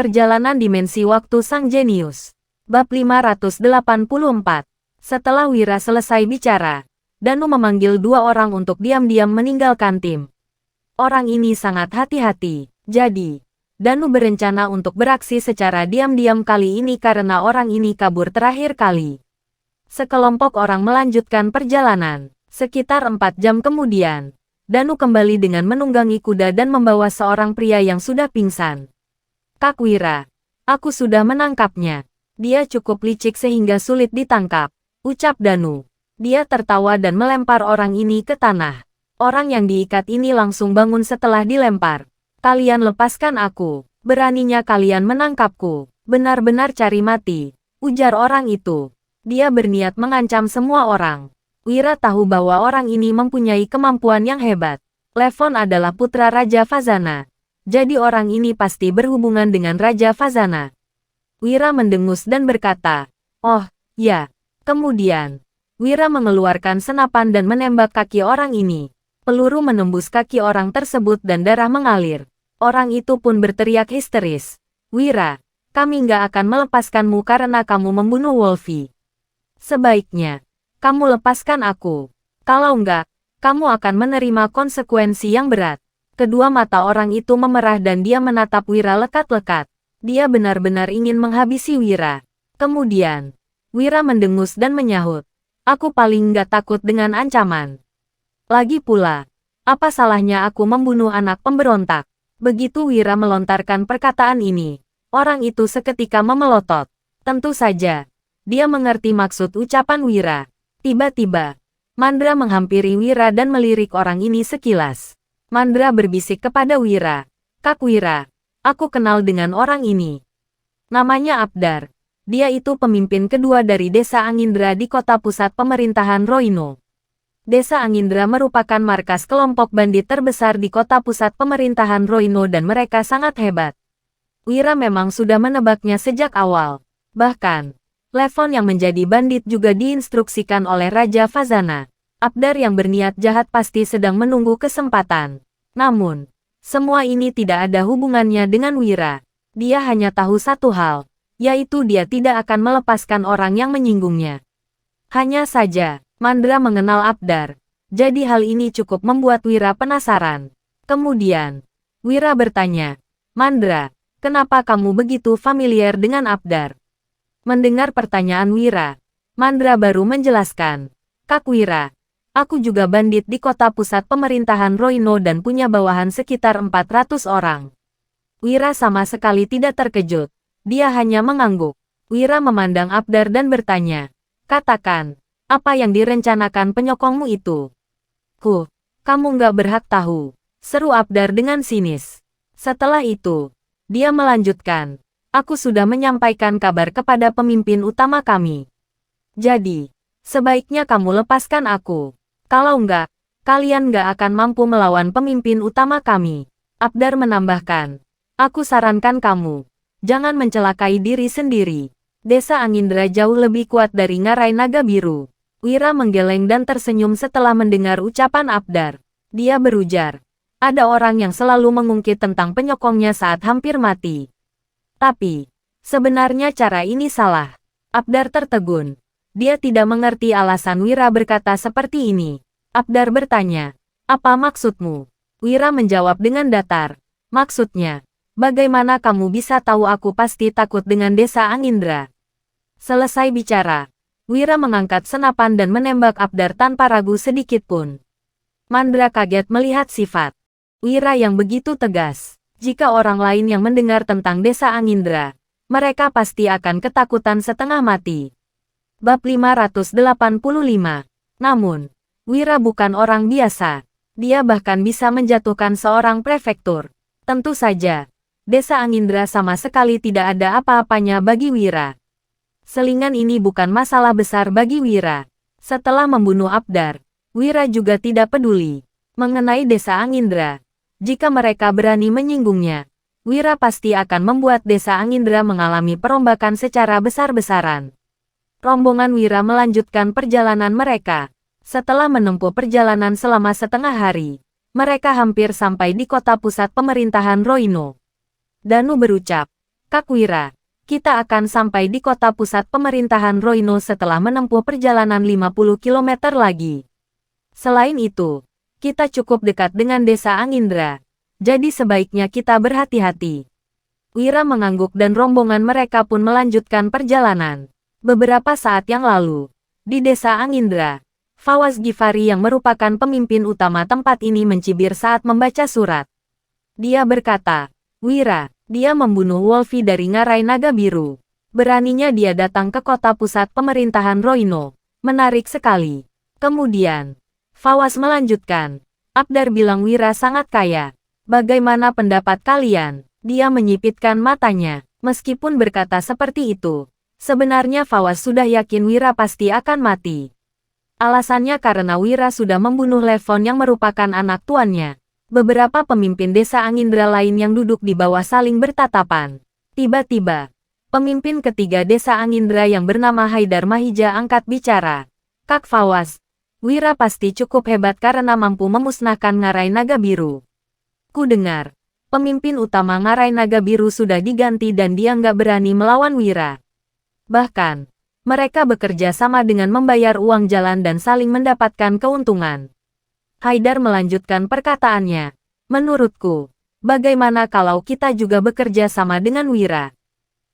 Perjalanan Dimensi Waktu Sang Jenius. Bab 584. Setelah Wira selesai bicara, Danu memanggil dua orang untuk diam-diam meninggalkan tim. Orang ini sangat hati-hati, jadi Danu berencana untuk beraksi secara diam-diam kali ini karena orang ini kabur terakhir kali. Sekelompok orang melanjutkan perjalanan. Sekitar 4 jam kemudian, Danu kembali dengan menunggangi kuda dan membawa seorang pria yang sudah pingsan. Kak Wira, aku sudah menangkapnya. Dia cukup licik sehingga sulit ditangkap, ucap Danu. Dia tertawa dan melempar orang ini ke tanah. Orang yang diikat ini langsung bangun setelah dilempar. Kalian lepaskan aku. Beraninya kalian menangkapku. Benar-benar cari mati, ujar orang itu. Dia berniat mengancam semua orang. Wira tahu bahwa orang ini mempunyai kemampuan yang hebat. Levon adalah putra Raja Fazana. Jadi orang ini pasti berhubungan dengan Raja Fazana. Wira mendengus dan berkata, "Oh, ya." Kemudian, Wira mengeluarkan senapan dan menembak kaki orang ini. Peluru menembus kaki orang tersebut dan darah mengalir. Orang itu pun berteriak histeris. "Wira, kami nggak akan melepaskanmu karena kamu membunuh Wolfie. Sebaiknya, kamu lepaskan aku. Kalau enggak, kamu akan menerima konsekuensi yang berat." Kedua mata orang itu memerah dan dia menatap Wira lekat-lekat. Dia benar-benar ingin menghabisi Wira. Kemudian, Wira mendengus dan menyahut, "Aku paling nggak takut dengan ancaman. Lagi pula, apa salahnya aku membunuh anak pemberontak?" Begitu Wira melontarkan perkataan ini, orang itu seketika memelotot. Tentu saja, dia mengerti maksud ucapan Wira. Tiba-tiba, Mandra menghampiri Wira dan melirik orang ini sekilas. Mandra berbisik kepada Wira, "Kak Wira, aku kenal dengan orang ini. Namanya Abdar. Dia itu pemimpin kedua dari Desa Angindra di kota pusat pemerintahan Roino." Desa Angindra merupakan markas kelompok bandit terbesar di kota pusat pemerintahan Roino dan mereka sangat hebat. Wira memang sudah menebaknya sejak awal. Bahkan, Levon yang menjadi bandit juga diinstruksikan oleh Raja Fazana. Abdar yang berniat jahat pasti sedang menunggu kesempatan. Namun, semua ini tidak ada hubungannya dengan Wira. Dia hanya tahu satu hal, yaitu dia tidak akan melepaskan orang yang menyinggungnya. Hanya saja, Mandra mengenal Abdar. Jadi hal ini cukup membuat Wira penasaran. Kemudian, Wira bertanya, "Mandra, kenapa kamu begitu familiar dengan Abdar?" Mendengar pertanyaan Wira, Mandra baru menjelaskan, "Kak Wira, aku juga bandit di kota pusat pemerintahan Roino dan punya bawahan sekitar 400 orang." Wira sama sekali tidak terkejut. Dia hanya mengangguk. Wira memandang Abdar dan bertanya, "Katakan, apa yang direncanakan penyokongmu itu?" Kamu nggak berhak tahu," seru Abdar dengan sinis. Setelah itu, dia melanjutkan, "Aku sudah menyampaikan kabar kepada pemimpin utama kami. Jadi, sebaiknya kamu lepaskan aku. Kalau enggak, kalian nggak akan mampu melawan pemimpin utama kami." Abdar menambahkan, "Aku sarankan kamu, jangan mencelakai diri sendiri. Desa Angindra jauh lebih kuat dari Ngarai Naga Biru." Wira menggeleng dan tersenyum setelah mendengar ucapan Abdar. Dia berujar, "Ada orang yang selalu mengungkit tentang penyokongnya saat hampir mati. Tapi, sebenarnya cara ini salah." Abdar tertegun. Dia tidak mengerti alasan Wira berkata seperti ini. Abdar bertanya, "Apa maksudmu?" Wira menjawab dengan datar, "Maksudnya, bagaimana kamu bisa tahu aku pasti takut dengan Desa Angindra?" Selesai bicara, Wira mengangkat senapan dan menembak Abdar tanpa ragu sedikit pun. Mandra kaget melihat sifat Wira yang begitu tegas. Jika orang lain yang mendengar tentang Desa Angindra, mereka pasti akan ketakutan setengah mati. Bab 585. Namun, Wira bukan orang biasa. Dia bahkan bisa menjatuhkan seorang prefektur. Tentu saja, Desa Angindra sama sekali tidak ada apa-apanya bagi Wira. Selingan ini bukan masalah besar bagi Wira. Setelah membunuh Abdar, Wira juga tidak peduli mengenai Desa Angindra. Jika mereka berani menyinggungnya, Wira pasti akan membuat Desa Angindra mengalami perombakan secara besar-besaran. Rombongan Wira melanjutkan perjalanan mereka. Setelah menempuh perjalanan selama setengah hari, mereka hampir sampai di kota pusat pemerintahan Roino. Danu berucap, Kak Wira, kita akan sampai di kota pusat pemerintahan Roino setelah menempuh perjalanan 50 km lagi. Selain itu, kita cukup dekat dengan desa Angindra. Jadi sebaiknya kita berhati-hati. Wira mengangguk dan rombongan mereka pun melanjutkan perjalanan. Beberapa saat yang lalu, di desa Angindra, Fawaz Gifari yang merupakan pemimpin utama tempat ini mencibir saat membaca surat. Dia berkata, "Wira, dia membunuh Wolfi dari Ngarai Naga Biru. Beraninya dia datang ke kota pusat pemerintahan Roino. Menarik sekali." Kemudian, Fawaz melanjutkan, "Abdar bilang Wira sangat kaya. Bagaimana pendapat kalian?" Dia menyipitkan matanya. Meskipun berkata seperti itu, sebenarnya Fawaz sudah yakin Wira pasti akan mati. Alasannya karena Wira sudah membunuh Levon yang merupakan anak tuannya. Beberapa pemimpin desa Angindra lain yang duduk di bawah saling bertatapan. Tiba-tiba, pemimpin ketiga desa Angindra yang bernama Haidar Mahija angkat bicara. "Kak Fawaz, Wira pasti cukup hebat karena mampu memusnahkan Ngarai Naga Biru. Ku dengar, pemimpin utama Ngarai Naga Biru sudah diganti dan dia nggak berani melawan Wira. Bahkan, mereka bekerja sama dengan membayar uang jalan dan saling mendapatkan keuntungan." Haidar melanjutkan perkataannya. "Menurutku, bagaimana kalau kita juga bekerja sama dengan Wira?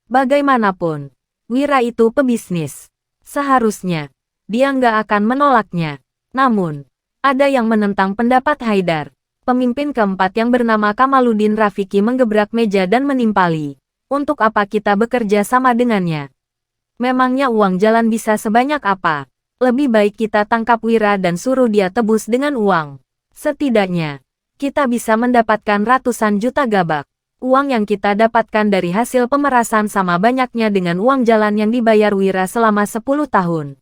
Bagaimanapun, Wira itu pebisnis. Seharusnya, dia nggak akan menolaknya." Namun, ada yang menentang pendapat Haidar. Pemimpin keempat yang bernama Kamaluddin Rafiki menggebrak meja dan menimpali. "Untuk apa kita bekerja sama dengannya? Memangnya uang jalan bisa sebanyak apa? Lebih baik kita tangkap Wira dan suruh dia tebus dengan uang. Setidaknya, kita bisa mendapatkan ratusan juta gabak. Uang yang kita dapatkan dari hasil pemerasan sama banyaknya dengan uang jalan yang dibayar Wira selama 10 tahun.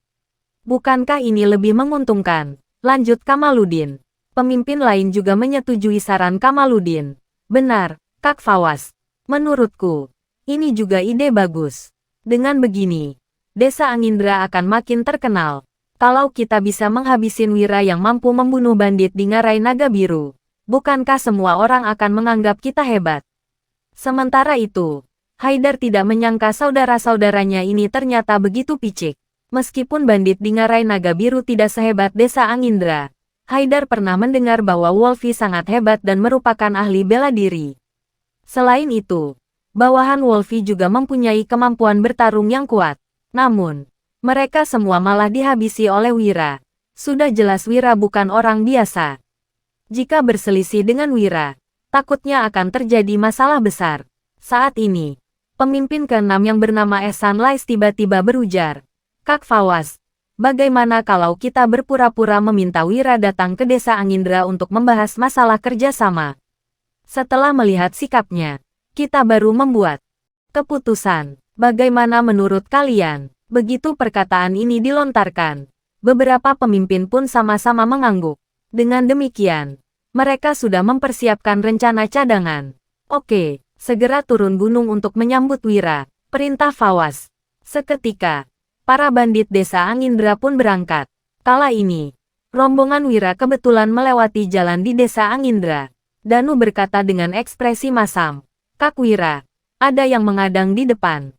Bukankah ini lebih menguntungkan?" lanjut Kamaluddin. Pemimpin lain juga menyetujui saran Kamaluddin. "Benar, Kak Fawaz. Menurutku, ini juga ide bagus. Dengan begini, desa Angindra akan makin terkenal. Kalau kita bisa menghabisin Wira yang mampu membunuh bandit di Ngarai Naga Biru, bukankah semua orang akan menganggap kita hebat?" Sementara itu, Haidar tidak menyangka saudara-saudaranya ini ternyata begitu picik. Meskipun bandit di Ngarai Naga Biru tidak sehebat desa Angindra, Haidar pernah mendengar bahwa Wolfi sangat hebat dan merupakan ahli bela diri. Selain itu, bawahan Wolfi juga mempunyai kemampuan bertarung yang kuat. Namun, mereka semua malah dihabisi oleh Wira. Sudah jelas Wira bukan orang biasa. Jika berselisih dengan Wira, takutnya akan terjadi masalah besar. Saat ini, pemimpin keenam yang bernama Ehsan Lais tiba-tiba berujar, "Kak Fawaz, bagaimana kalau kita berpura-pura meminta Wira datang ke desa Angindra untuk membahas masalah kerjasama? Setelah melihat sikapnya, kita baru membuat keputusan. Bagaimana menurut kalian?" Begitu perkataan ini dilontarkan, beberapa pemimpin pun sama-sama mengangguk. Dengan demikian, mereka sudah mempersiapkan rencana cadangan. "Oke, segera turun gunung untuk menyambut Wira," perintah Fawaz. Seketika, para bandit desa Angindra pun berangkat. Kala ini, rombongan Wira kebetulan melewati jalan di desa Angindra. Danu berkata dengan ekspresi masam, "Kak Wira, ada yang mengadang di depan."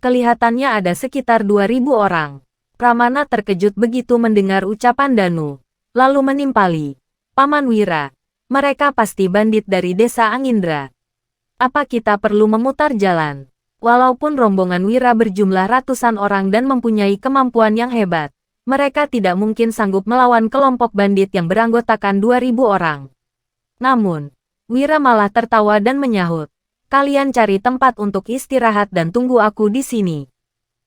Kelihatannya ada sekitar 2.000 orang. Pramana terkejut begitu mendengar ucapan Danu, lalu menimpali, "Paman Wira, mereka pasti bandit dari desa Angindra. Apa kita perlu memutar jalan?" Walaupun rombongan Wira berjumlah ratusan orang dan mempunyai kemampuan yang hebat, mereka tidak mungkin sanggup melawan kelompok bandit yang beranggotakan 2.000 orang. Namun, Wira malah tertawa dan menyahut, "Kalian cari tempat untuk istirahat dan tunggu aku di sini.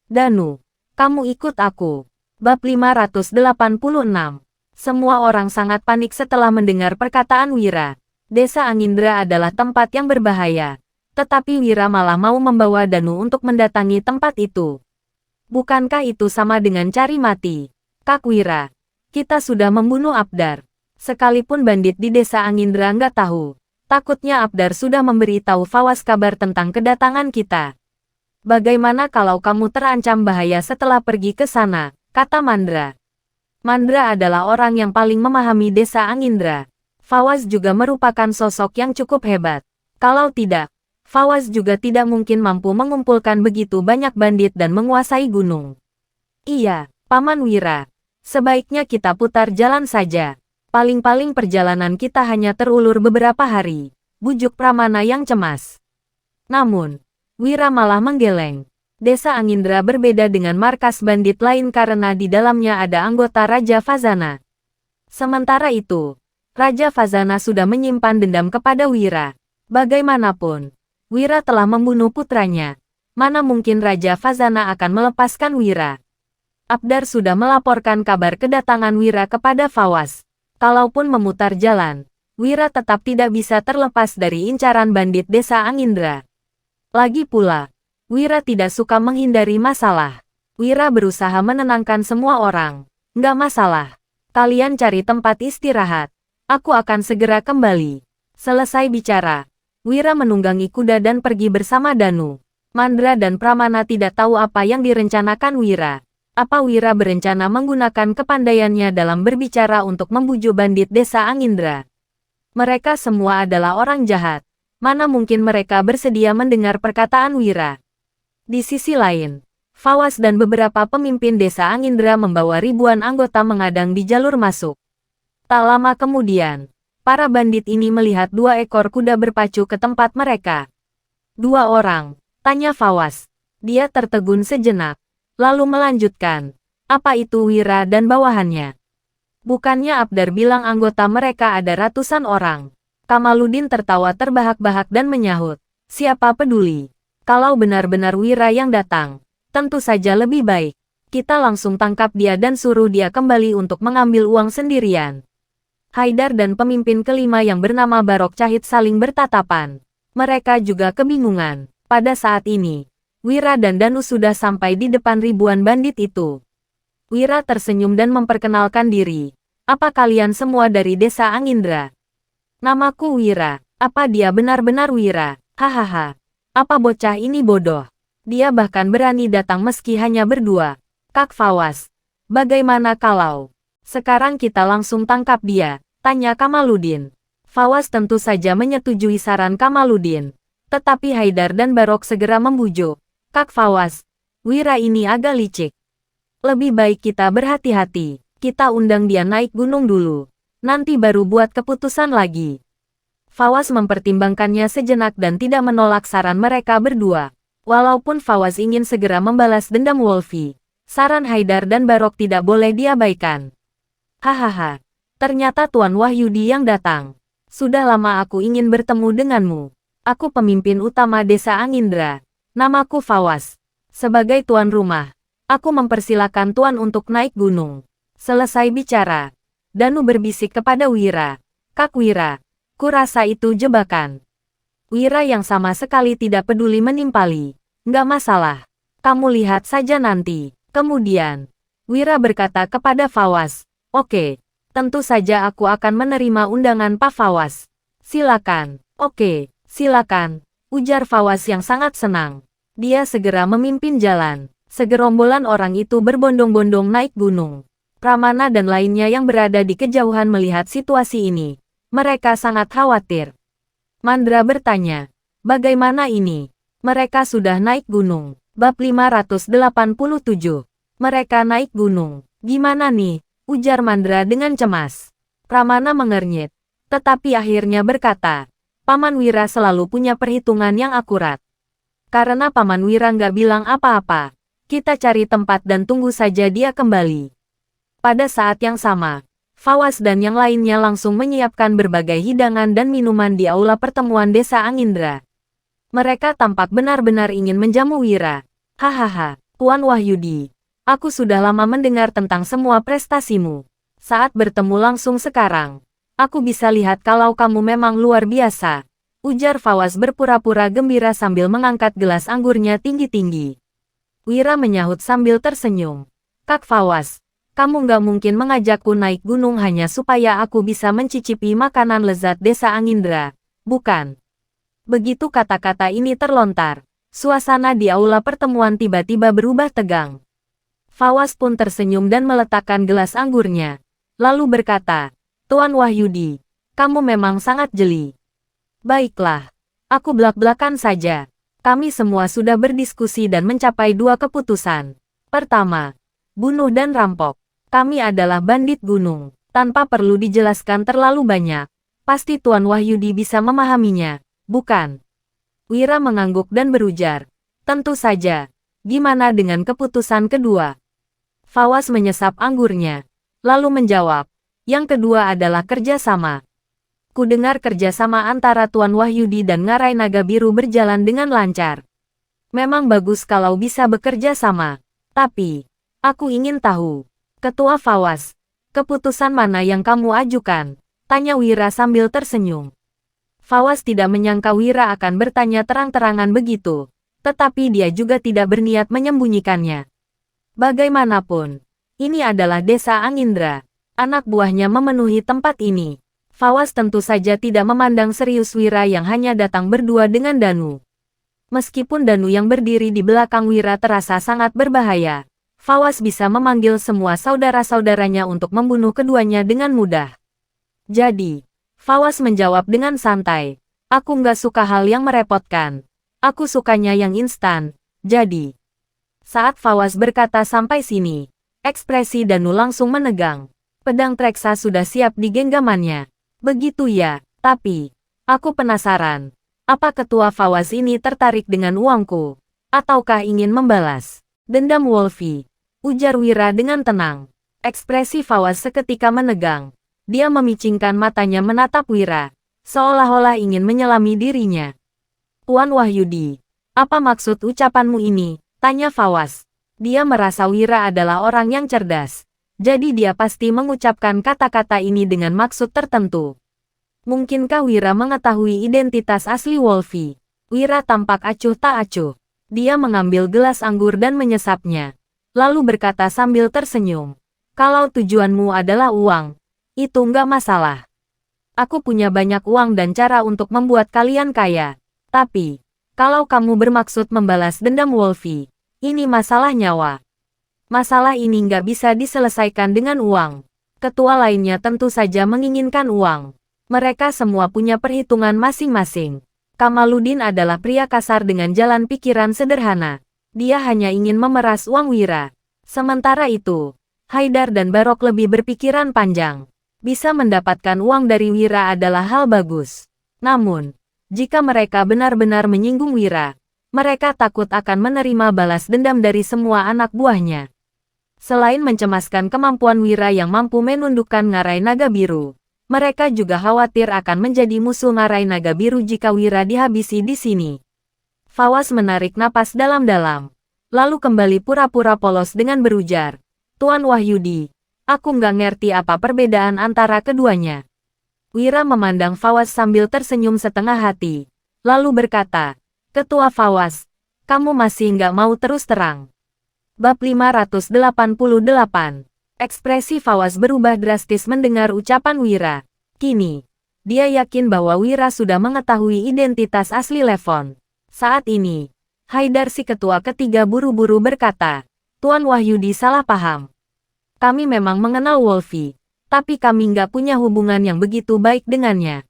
Danu, kamu ikut aku." Bab 586. Semua orang sangat panik setelah mendengar perkataan Wira. Desa Angindra adalah tempat yang berbahaya. Tetapi Wira malah mau membawa Danu untuk mendatangi tempat itu. Bukankah itu sama dengan cari mati? "Kak Wira, kita sudah membunuh Abdar. Sekalipun bandit di desa Angindra nggak tahu. Takutnya Abdar sudah memberitahu Fawaz kabar tentang kedatangan kita. Bagaimana kalau kamu terancam bahaya setelah pergi ke sana?" kata Mandra. Mandra adalah orang yang paling memahami desa Angindra. Fawaz juga merupakan sosok yang cukup hebat. Kalau tidak, Fawaz juga tidak mungkin mampu mengumpulkan begitu banyak bandit dan menguasai gunung. Iya, Paman Wira. Sebaiknya kita putar jalan saja. Paling-paling perjalanan kita hanya terulur beberapa hari, bujuk Pramana yang cemas. Namun, Wira malah menggeleng. Desa Angindra berbeda dengan markas bandit lain karena di dalamnya ada anggota Raja Fazana. Sementara itu, Raja Fazana sudah menyimpan dendam kepada Wira. Bagaimanapun, Wira telah membunuh putranya. Mana mungkin Raja Fazana akan melepaskan Wira? Abdar sudah melaporkan kabar kedatangan Wira kepada Fawaz. Kalaupun memutar jalan, Wira tetap tidak bisa terlepas dari incaran bandit desa Angindra. Lagi pula, Wira tidak suka menghindari masalah. Wira berusaha menenangkan semua orang. Nggak masalah. Kalian cari tempat istirahat. Aku akan segera kembali. Selesai bicara, Wira menunggangi kuda dan pergi bersama Danu. Mandra dan Pramana tidak tahu apa yang direncanakan Wira. Apa Wira berencana menggunakan kepandaiannya dalam berbicara untuk membujuk bandit desa Angindra? Mereka semua adalah orang jahat. Mana mungkin mereka bersedia mendengar perkataan Wira? Di sisi lain, Fawaz dan beberapa pemimpin desa Angindra membawa ribuan anggota mengadang di jalur masuk. Tak lama kemudian, para bandit ini melihat 2 ekor kuda berpacu ke tempat mereka. 2 orang, tanya Fawaz. Dia tertegun sejenak. Lalu melanjutkan, apa itu Wira dan bawahannya? Bukannya Abdar bilang anggota mereka ada ratusan orang? Kamaluddin tertawa terbahak-bahak dan menyahut, siapa peduli? Kalau benar-benar Wira yang datang, tentu saja lebih baik. Kita langsung tangkap dia dan suruh dia kembali untuk mengambil uang sendirian. Haidar dan pemimpin kelima yang bernama Barok Cahit saling bertatapan. Mereka juga kebingungan. Pada saat ini, Wira dan Danu sudah sampai di depan ribuan bandit itu. Wira tersenyum dan memperkenalkan diri. Apa kalian semua dari desa Angindra? Namaku Wira. Apa dia benar-benar Wira? Hahaha. Apa bocah ini bodoh? Dia bahkan berani datang meski hanya berdua. Kak Fawaz, bagaimana kalau sekarang kita langsung tangkap dia? Tanya Kamaluddin. Fawaz tentu saja menyetujui saran Kamaluddin. Tetapi Haidar dan Barok segera membujuk. Kak Fawaz, Wira ini agak licik. Lebih baik kita berhati-hati. Kita undang dia naik gunung dulu. Nanti baru buat keputusan lagi. Fawaz mempertimbangkannya sejenak dan tidak menolak saran mereka berdua. Walaupun Fawaz ingin segera membalas dendam Wolfi, saran Haidar dan Barok tidak boleh diabaikan. Hahaha, ternyata Tuan Wahyudi yang datang. Sudah lama aku ingin bertemu denganmu. Aku pemimpin utama desa Angindra. Namaku Fawaz. Sebagai tuan rumah, aku mempersilakan tuan untuk naik gunung. Selesai bicara, Danu berbisik kepada Wira. Kak Wira, kurasa itu jebakan. Wira yang sama sekali tidak peduli menimpali. Nggak masalah. Kamu lihat saja nanti. Kemudian, Wira berkata kepada Fawaz. Oke, tentu saja aku akan menerima undangan Pak Fawaz. Silakan. Oke, silakan. Ujar Fawaz yang sangat senang. Dia segera memimpin jalan. Segerombolan orang itu berbondong-bondong naik gunung. Pramana dan lainnya yang berada di kejauhan melihat situasi ini. Mereka sangat khawatir. Mandra bertanya, bagaimana ini? Mereka sudah naik gunung. Bab 587. Mereka naik gunung. Gimana nih? Ujar Mandra dengan cemas. Pramana mengernyit. Tetapi akhirnya berkata, Paman Wira selalu punya perhitungan yang akurat. Karena Paman Wira nggak bilang apa-apa, kita cari tempat dan tunggu saja dia kembali. Pada saat yang sama, Fawaz dan yang lainnya langsung menyiapkan berbagai hidangan dan minuman di aula pertemuan desa Angindra. Mereka tampak benar-benar ingin menjamu Wira. Hahaha, Tuan Wahyudi, aku sudah lama mendengar tentang semua prestasimu. Saat bertemu langsung sekarang, aku bisa lihat kalau kamu memang luar biasa. Ujar Fawaz berpura-pura gembira sambil mengangkat gelas anggurnya tinggi-tinggi. Wira menyahut sambil tersenyum. Kak Fawaz, kamu nggak mungkin mengajakku naik gunung hanya supaya aku bisa mencicipi makanan lezat desa Angindra, bukan? Begitu kata-kata ini terlontar, suasana di aula pertemuan tiba-tiba berubah tegang. Fawaz pun tersenyum dan meletakkan gelas anggurnya. Lalu berkata, Tuan Wahyudi, kamu memang sangat jeli. Baiklah, Aku belak-belakan saja. Kami semua sudah berdiskusi dan mencapai dua keputusan. Pertama, bunuh dan rampok. Kami adalah bandit gunung. Tanpa perlu dijelaskan terlalu banyak. Pasti Tuan Wahyudi bisa memahaminya, bukan? Wira mengangguk dan berujar. Tentu saja. Gimana dengan keputusan kedua? Fawaz menyesap anggurnya. Lalu menjawab. Yang kedua adalah kerjasama. Kudengar kerjasama antara Tuan Wahyudi dan Ngarai Naga Biru berjalan dengan lancar. Memang bagus kalau bisa bekerja sama. Tapi, aku ingin tahu. Ketua Fawaz, keputusan mana yang kamu ajukan? Tanya Wira sambil tersenyum. Fawaz tidak menyangka Wira akan bertanya terang-terangan begitu. Tetapi dia juga tidak berniat menyembunyikannya. Bagaimanapun, ini adalah desa Angindra. Anak buahnya memenuhi tempat ini. Fawaz tentu saja tidak memandang serius Wira yang hanya datang berdua dengan Danu. Meskipun Danu yang berdiri di belakang Wira terasa sangat berbahaya, Fawaz bisa memanggil semua saudara-saudaranya untuk membunuh keduanya dengan mudah. Jadi, Fawaz menjawab dengan santai, aku nggak suka hal yang merepotkan. Aku sukanya yang instan. Jadi, saat Fawaz berkata sampai sini, ekspresi Danu langsung menegang. Pedang Treksa sudah siap di genggamannya. Begitu ya, tapi, aku penasaran. Apa ketua Fawaz ini tertarik dengan uangku? Ataukah ingin membalas dendam Wolfie? Ujar Wira dengan tenang. Ekspresi Fawaz seketika menegang. Dia memicingkan matanya menatap Wira, seolah-olah ingin menyelami dirinya. Tuan Wahyudi, apa maksud ucapanmu ini? Tanya Fawaz. Dia merasa Wira adalah orang yang cerdas. Jadi dia pasti mengucapkan kata-kata ini dengan maksud tertentu. Mungkinkah Wira mengetahui identitas asli Wolfie? Wira tampak acuh tak acuh. Dia mengambil gelas anggur dan menyesapnya. Lalu berkata sambil tersenyum. Kalau tujuanmu adalah uang, itu nggak masalah. Aku punya banyak uang dan cara untuk membuat kalian kaya. Tapi, kalau kamu bermaksud membalas dendam Wolfie, ini masalah nyawa. Masalah ini nggak bisa diselesaikan dengan uang. Ketua lainnya tentu saja menginginkan uang. Mereka semua punya perhitungan masing-masing. Kamaluddin adalah pria kasar dengan jalan pikiran sederhana. Dia hanya ingin memeras uang Wira. Sementara itu, Haidar dan Barok lebih berpikiran panjang. Bisa mendapatkan uang dari Wira adalah hal bagus. Namun, jika mereka benar-benar menyinggung Wira, mereka takut akan menerima balas dendam dari semua anak buahnya. Selain mencemaskan kemampuan Wira yang mampu menundukkan Ngarai Naga Biru, mereka juga khawatir akan menjadi musuh Ngarai Naga Biru jika Wira dihabisi di sini. Fawaz menarik napas dalam-dalam, lalu kembali pura-pura polos dengan berujar, Tuan Wahyudi, aku nggak ngerti apa perbedaan antara keduanya. Wira memandang Fawaz sambil tersenyum setengah hati, lalu berkata, Ketua Fawaz, kamu masih nggak mau terus terang. Bab 588. Ekspresi Fawaz berubah drastis mendengar ucapan Wira. Kini, dia yakin bahwa Wira sudah mengetahui identitas asli Levon. Saat ini, Haidar si ketua ketiga buru-buru berkata, Tuan Wahyudi salah paham. Kami memang mengenal Wolfie, tapi kami nggak punya hubungan yang begitu baik dengannya.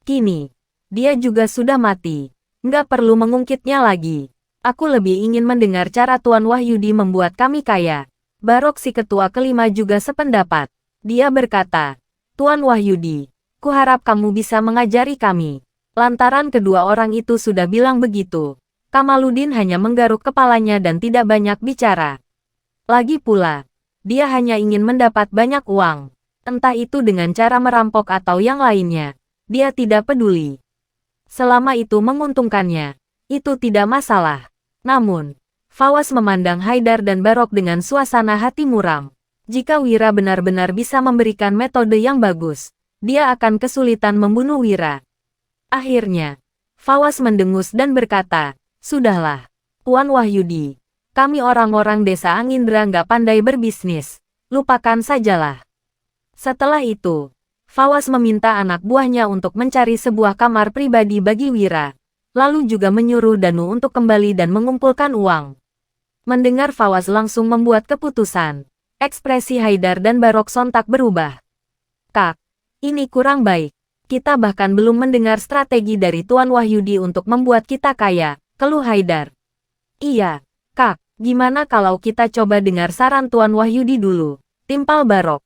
Kini, dia juga sudah mati. Nggak perlu mengungkitnya lagi. Aku lebih ingin mendengar cara Tuan Wahyudi membuat kami kaya. Barok si ketua kelima juga sependapat. Dia berkata, Tuan Wahyudi, kuharap kamu bisa mengajari kami. Lantaran kedua orang itu sudah bilang begitu. Kamaluddin hanya menggaruk kepalanya dan tidak banyak bicara. Lagi pula, dia hanya ingin mendapat banyak uang. Entah itu dengan cara merampok atau yang lainnya. Dia tidak peduli. Selama itu menguntungkannya, itu tidak masalah. Namun, Fawaz memandang Haidar dan Barok dengan suasana hati muram. Jika Wira benar-benar bisa memberikan metode yang bagus, dia akan kesulitan membunuh Wira. Akhirnya, Fawaz mendengus dan berkata, Sudahlah, Tuan Wahyudi, kami orang-orang desa Angindra nggak pandai berbisnis, lupakan sajalah. Setelah itu, Fawaz meminta anak buahnya untuk mencari sebuah kamar pribadi bagi Wira. Lalu juga menyuruh Danu untuk kembali dan mengumpulkan uang. Mendengar Fawaz langsung membuat keputusan, ekspresi Haidar dan Barok sontak berubah. Kak, ini kurang baik. Kita bahkan belum mendengar strategi dari Tuan Wahyudi untuk membuat kita kaya, keluh Haidar. Iya, Kak, gimana kalau kita coba dengar saran Tuan Wahyudi dulu, timpal Barok.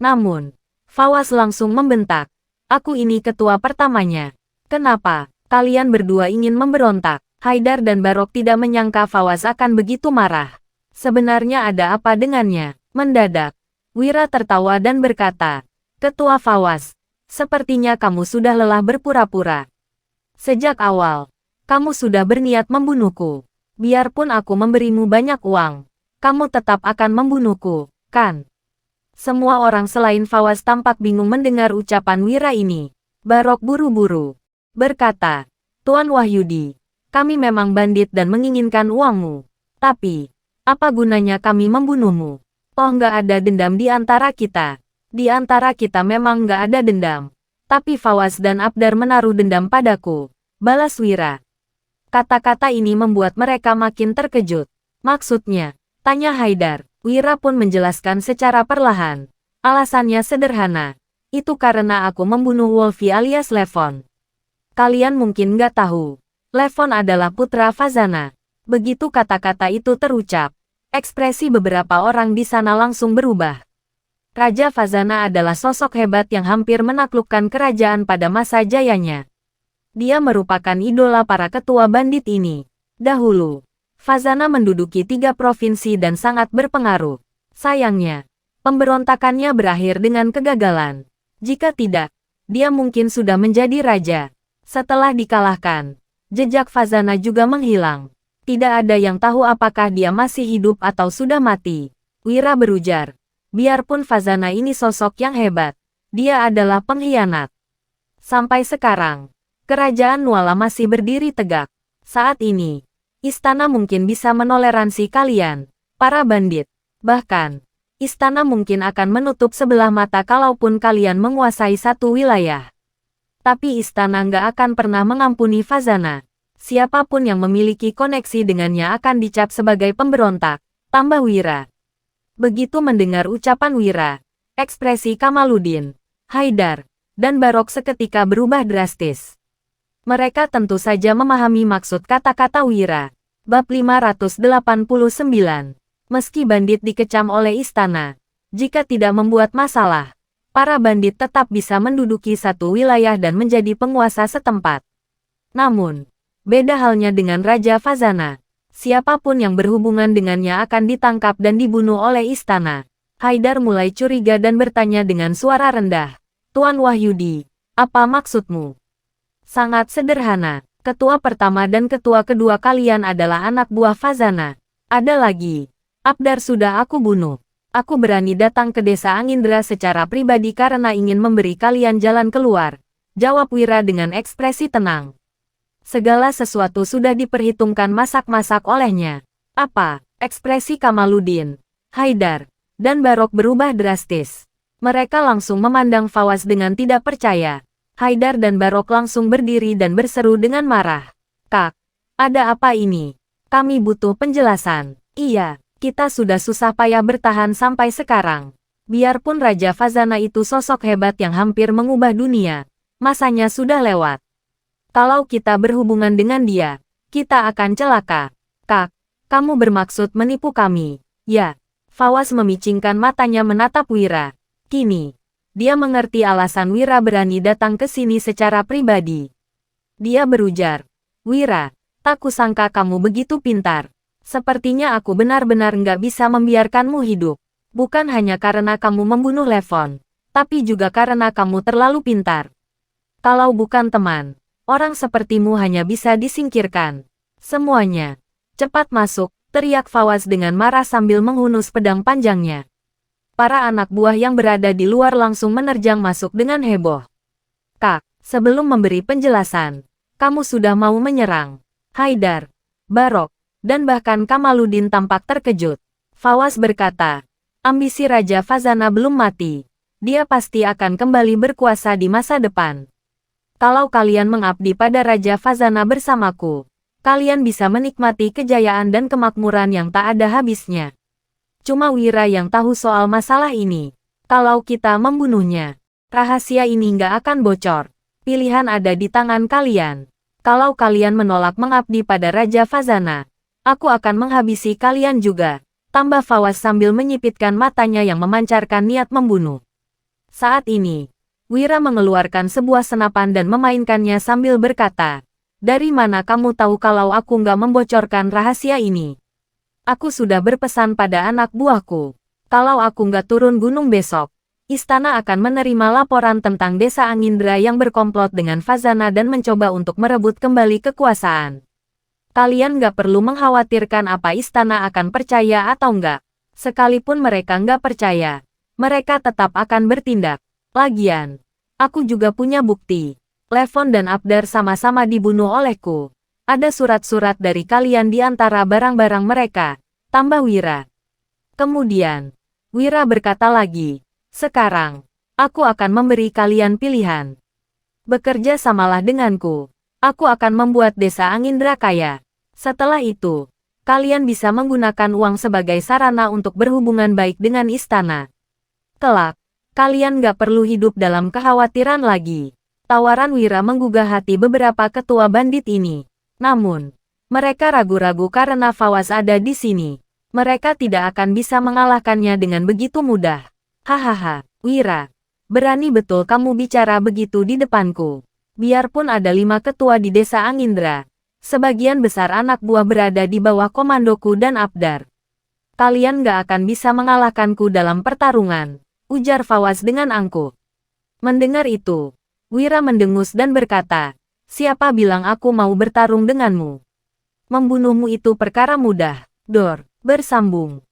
Namun, Fawaz langsung membentak. Aku ini ketua pertamanya. Kenapa kalian berdua ingin memberontak? Haidar dan Barok tidak menyangka Fawaz akan begitu marah. Sebenarnya ada apa dengannya? Mendadak, Wira tertawa dan berkata, Ketua Fawaz, sepertinya kamu sudah lelah berpura-pura. Sejak awal, kamu sudah berniat membunuhku. Biarpun aku memberimu banyak uang, kamu tetap akan membunuhku, kan? Semua orang selain Fawaz tampak bingung mendengar ucapan Wira ini. Barok buru-buru berkata, Tuan Wahyudi, kami memang bandit dan menginginkan uangmu. Tapi, apa gunanya kami membunuhmu? Toh nggak ada dendam di antara kita. Di antara kita memang nggak ada dendam. Tapi Fawaz dan Abdar menaruh dendam padaku, balas Wira. Kata-kata ini membuat mereka makin terkejut. Maksudnya, tanya Haidar. Wira pun menjelaskan secara perlahan. Alasannya sederhana. Itu karena aku membunuh Wolfie alias Levon. Kalian mungkin nggak tahu. Levon adalah putra Fazana. Begitu kata-kata itu terucap, ekspresi beberapa orang di sana langsung berubah. Raja Fazana adalah sosok hebat yang hampir menaklukkan kerajaan pada masa jayanya. Dia merupakan idola para ketua bandit ini. Dahulu, Fazana menduduki 3 provinsi dan sangat berpengaruh. Sayangnya, pemberontakannya berakhir dengan kegagalan. Jika tidak, dia mungkin sudah menjadi raja. Setelah dikalahkan, jejak Fazana juga menghilang. Tidak ada yang tahu apakah dia masih hidup atau sudah mati. Wira berujar, biarpun Fazana ini sosok yang hebat, dia adalah pengkhianat. Sampai sekarang, kerajaan Nuala masih berdiri tegak. Saat ini, istana mungkin bisa menoleransi kalian, para bandit. Bahkan, istana mungkin akan menutup sebelah mata kalaupun kalian menguasai satu wilayah. Tapi istana nggak akan pernah mengampuni Fazana. Siapapun yang memiliki koneksi dengannya akan dicap sebagai pemberontak, tambah Wira. Begitu mendengar ucapan Wira, ekspresi Kamaluddin, Haidar, dan Barok seketika berubah drastis. Mereka tentu saja memahami maksud kata-kata Wira. Bab 589. Meski bandit dikecam oleh istana, jika tidak membuat masalah, para bandit tetap bisa menduduki satu wilayah dan menjadi penguasa setempat. Namun, beda halnya dengan Raja Fazana. Siapapun yang berhubungan dengannya akan ditangkap dan dibunuh oleh istana. Haidar mulai curiga dan bertanya dengan suara rendah, Tuan Wahyudi, apa maksudmu? Sangat sederhana. Ketua pertama dan ketua kedua kalian adalah anak buah Fazana. Ada lagi. Abdar sudah aku bunuh. Aku berani datang ke desa Angindra secara pribadi karena ingin memberi kalian jalan keluar. Jawab Wira dengan ekspresi tenang. Segala sesuatu sudah diperhitungkan masak-masak olehnya. Apa? Ekspresi Kamaluddin, Haidar, dan Barok berubah drastis. Mereka langsung memandang Fawaz dengan tidak percaya. Haidar dan Barok langsung berdiri dan berseru dengan marah. Kak, ada apa ini? Kami butuh penjelasan. Iya, kita sudah susah payah bertahan sampai sekarang. Biarpun Raja Fazana itu sosok hebat yang hampir mengubah dunia, masanya sudah lewat. Kalau kita berhubungan dengan dia, kita akan celaka. Kak, kamu bermaksud menipu kami? Ya, Fawaz memicingkan matanya menatap Wira. Kini, dia mengerti alasan Wira berani datang ke sini secara pribadi. Dia berujar, Wira, tak kusangka kamu begitu pintar. Sepertinya aku benar-benar nggak bisa membiarkanmu hidup. Bukan hanya karena kamu membunuh Levon, tapi juga karena kamu terlalu pintar. Kalau bukan teman, orang sepertimu hanya bisa disingkirkan. Semuanya. Cepat masuk, teriak Fawaz dengan marah sambil menghunus pedang panjangnya. Para anak buah yang berada di luar langsung menerjang masuk dengan heboh. Kak, sebelum memberi penjelasan, kamu sudah mau menyerang. Haidar, Barok, dan bahkan Kamaluddin tampak terkejut. Fawaz berkata, ambisi Raja Fazana belum mati. Dia pasti akan kembali berkuasa di masa depan. Kalau kalian mengabdi pada Raja Fazana bersamaku, kalian bisa menikmati kejayaan dan kemakmuran yang tak ada habisnya. Cuma Wira yang tahu soal masalah ini. Kalau kita membunuhnya, Rahasia ini nggak akan bocor. Pilihan ada di tangan kalian. Kalau kalian menolak mengabdi pada Raja Fazana, aku akan menghabisi kalian juga. Tambah Fawaz sambil menyipitkan matanya yang memancarkan niat membunuh. Saat ini, Wira mengeluarkan sebuah senapan dan memainkannya sambil berkata, "Dari mana kamu tahu kalau aku nggak membocorkan rahasia ini? Aku sudah berpesan pada anak buahku. Kalau aku nggak turun gunung besok, istana akan menerima laporan tentang desa Angindra yang berkomplot dengan Fazana dan mencoba untuk merebut kembali kekuasaan. Kalian nggak perlu mengkhawatirkan apa istana akan percaya atau nggak. Sekalipun mereka nggak percaya, mereka tetap akan bertindak. Lagian, aku juga punya bukti. Levon dan Abdar sama-sama dibunuh olehku. Ada surat-surat dari kalian di antara barang-barang mereka," tambah Wira. Kemudian, Wira berkata lagi, "Sekarang, aku akan memberi kalian pilihan. Bekerja samalah denganku. Aku akan membuat desa Angindra kaya. Setelah itu, kalian bisa menggunakan uang sebagai sarana untuk berhubungan baik dengan istana. Kelak, kalian gak perlu hidup dalam kekhawatiran lagi." Tawaran Wira menggugah hati beberapa ketua bandit ini. Namun, mereka ragu-ragu karena Fawaz ada di sini. Mereka tidak akan bisa mengalahkannya dengan begitu mudah. "Hahaha, Wira. Berani betul kamu bicara begitu di depanku. Biarpun ada 5 ketua di desa Angindra, sebagian besar anak buah berada di bawah komandoku dan Abdar. Kalian gak akan bisa mengalahkanku dalam pertarungan," ujar Fawaz dengan angkuh. Mendengar itu, Wira mendengus dan berkata, "Siapa bilang aku mau bertarung denganmu? Membunuhmu itu perkara mudah." Dor, bersambung.